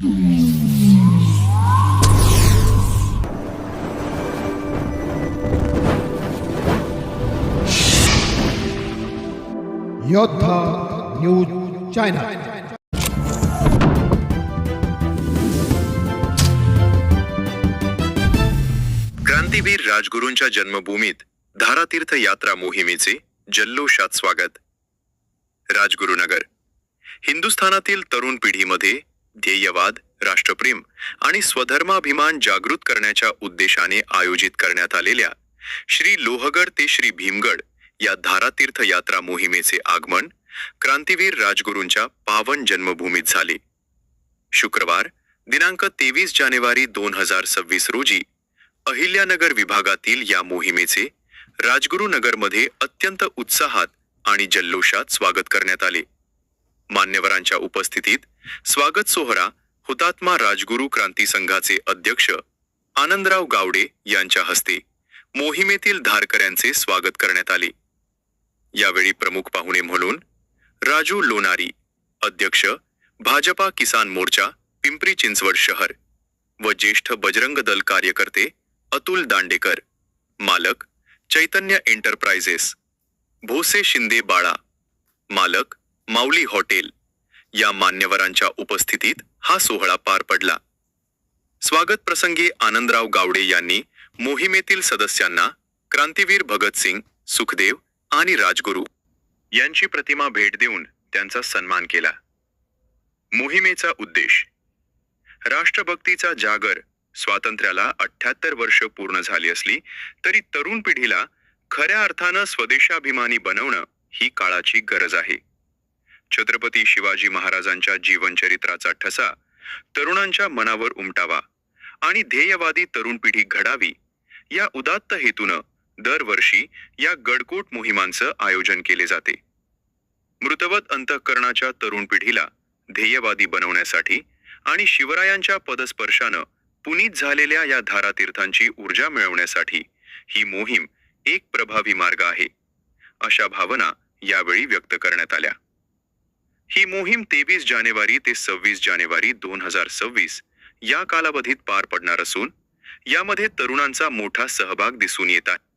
योद्धा news channel. क्रांतीवीर राजगुरूंच्या जन्मभूमीत धारातीर्थ यात्रा मोहिमेचे जल्लोषात स्वागत। राजगुरुनगर हिंदुस्थानातील तरुण पिढीमध्ये ध्येयवाद, राष्ट्रप्रेम आणि स्वधर्माभिमान जागृत करण्याच्या उद्देशाने आयोजित करण्यात आलेल्या श्री लोहगड ते श्री भीमगड या धारातीर्थ यात्रा मोहिमेचे आगमन क्रांतीवीर राजगुरूंच्या पावन जन्मभूमीत झाले। शुक्रवार दिनांक 23 जानेवारी 2026 रोजी अहिल्यानगर विभागातील या मोहिमेचे राजगुरुनगरमध्ये अत्यंत उत्साहात आणि जल्लोषात स्वागत करण्यात आले। मान्यवरांच्या उपस्थितीत स्वागत सोहळा हुतात्मा राजगुरू क्रांती संघाचे अध्यक्ष आनंदराव गावडे यांच्या हस्ते मोहिमेतील धारकऱ्यांचे स्वागत करण्यात आले। यावेळी प्रमुख पाहुणे म्हणून राजू लोणारी, अध्यक्ष भाजपा किसान मोर्चा पिंपरी चिंचवड शहर व ज्येष्ठ बजरंग दल कार्यकर्ते अतुल दांडेकर, मालक चैतन्य एंटरप्राइजेस, भोसे शिंदे बाळा, मालक माऊली हॉटेल या मान्यवरांच्या उपस्थितीत हा सोहळा पार पडला। स्वागत प्रसंगी आनंदराव गावडे यांनी मोहिमेतील सदस्यांना क्रांतीवीर भगतसिंग, सुखदेव आणि राजगुरू यांची प्रतिमा भेट देऊन त्यांचा सन्मान केला। मोहिमेचा उद्देश राष्ट्रभक्तीचा जागर। स्वातंत्र्याला 78 वर्ष पूर्ण झाली असली तरी तरुण पिढीला खऱ्या अर्थानं स्वदेशाभिमानी बनवणं ही काळाची गरज आहे। छत्रपती शिवाजी महाराजांच्या जीवनचरित्राचा ठसा तरुणांच्या मनावर उमटावा आणि ध्येयवादी तरुण पिढी घडावी या उदात्त हेतूनं दरवर्षी या गडकोट मोहिमांचं आयोजन केले जाते। मृतवत अंतःकरणाच्या तरुण पिढीला ध्येयवादी बनवण्यासाठी आणि शिवरायांच्या पदस्पर्शानं पुनीत झालेल्या या धारातीर्थांची ऊर्जा मिळवण्यासाठी ही मोहीम एक प्रभावी मार्ग आहे, अशा भावना यावेळी व्यक्त करण्यात आल्या। ही मोहीम 23 जानेवारी ते 26 जानेवारी 2026 या कालावधीत पार पडणार असून यामध्ये तरुणांचा मोठा सहभाग दिसून येत आहे।